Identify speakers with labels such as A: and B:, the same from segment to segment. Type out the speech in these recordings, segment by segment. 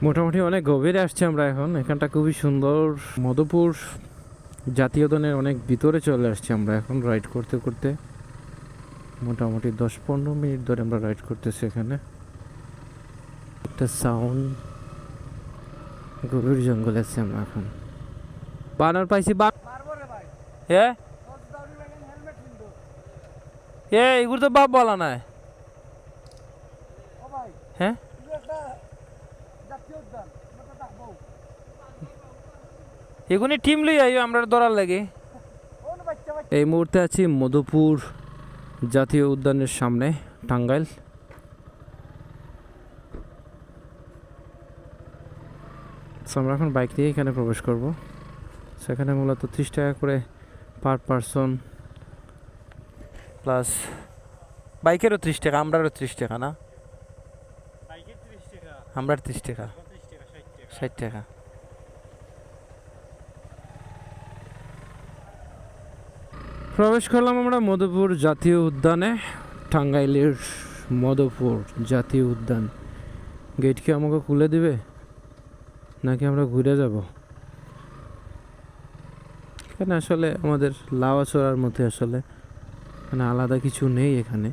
A: মোটামুটি অনেক গভীরে আসছি আমরা এখন। এখানটা খুবই সুন্দর। মধুপুর জাতীয় উদ্যানের অনেক ভিতরে চলে আসছি আমরা এখন রাইড করতে করতে। মোটামুটি 10-15 মিনিট ধরে আমরা রাইড করতেছি এখানে। একটা সাউন্ড, গভীর জঙ্গলে আছি আমরা এখন। বানর পাইছি হ্যাঁ এগুলো তো বাপ বলা নাই। হ্যাঁ এগুনি টিম লই আইও আমরা দৌড়ার লাগে। এই মুহূর্তে আছি মধুপুর জাতীয় উদ্যানের সামনে, টাঙ্গাইল। আমরা এখন বাইক দিয়ে এখানে প্রবেশ করব। সেখানে মূলত 30 টাকা করে পার পারসন, প্লাস বাইকেরও 30 টাকা, আমরারও 30 টাকা না, আমরার 30 টাকা, 60 টাকা। প্রবেশ করলাম আমরা মধুপুর জাতীয় উদ্যানে, টাঙ্গাইলের মধুপুর জাতীয় উদ্যান। গেট কি আমাকে খুলে দিবে নাকি আমরা ঘুরে যাব? এখানে আসলে আমাদের লাউয়াছড়ার মধ্যে আসলে মানে আলাদা কিছু নেই এখানে।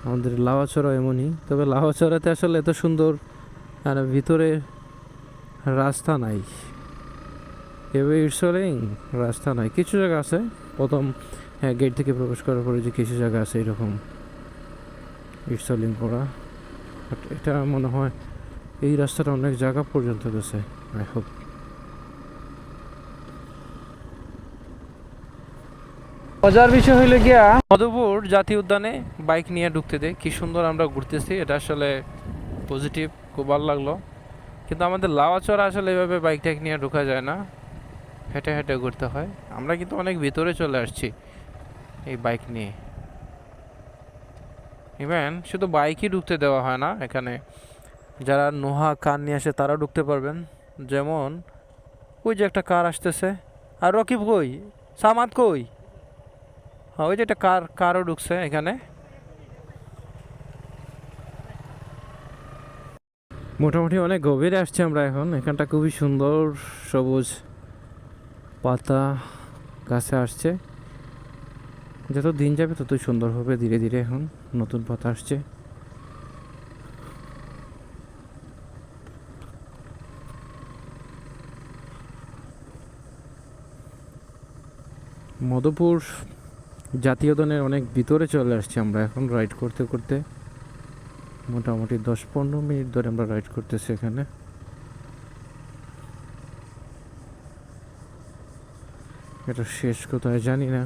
A: আমাদের লাউয়াছড়া এমনই, তবে লাউয়াছড়াতে আসলে এত সুন্দর আর ভিতরে রাস্তা নাই। এভাবে ইটসলিং রাস্তা নাই, কিছু জায়গা আছে প্রথম গেট থেকে প্রবেশ করার পরে যে কিছু জায়গা আছে এরকম ইটসলিং করা। বাট এটা মনে হয় এই রাস্তাটা অনেক জায়গা পর্যন্ত গেছে। I hope. মজার বিষয় হইলে গিয়া মধুপুর জাতীয় উদ্যানে বাইক নিয়ে ঢুকতে দেয়, কি সুন্দর আমরা ঘুরতেছি। এটা আসলে পজিটিভ, খুব ভালো লাগলো। কিন্তু আমাদের লাউয়াছড়া আসলে এভাবে বাইক টাইক নিয়ে ঢোকা যায় না, হেঁটে হেঁটে ঘুরতে হয়। আমরা কিন্তু অনেক ভিতরে চলে আসছি এই বাইক নিয়ে। ইভেন শুধু বাইকই ঢুকতে দেওয়া হয় না এখানে, যারা নোহা কার নিয়ে আসে তারাও ঢুকতে পারবেন। যেমন ওই যে একটা কার আসতেছে, আর রকিব কই, সামাদ কই? হ্যাঁ, ওই যে একটা কারও ঢুকছে এখানে। মোটামুটি অনেক গভীরে আসছি আমরা এখন। এখানটা খুবই সুন্দর, সবুজ পাতা গাছে আসছে। যত দিন যাবে ততই সুন্দর হবে ধীরে ধীরে। এখন নতুন পাতা আসছে। মধুপুর জাতীয় উদ্যানের অনেক ভিতরে চলে আসছি আমরা এখন রাইড করতে করতে। মোটামুটি 10-15 মিনিট ধরে আমরা রাইড করতেছি এখানে। এটা শেষ কোথায় জানি না।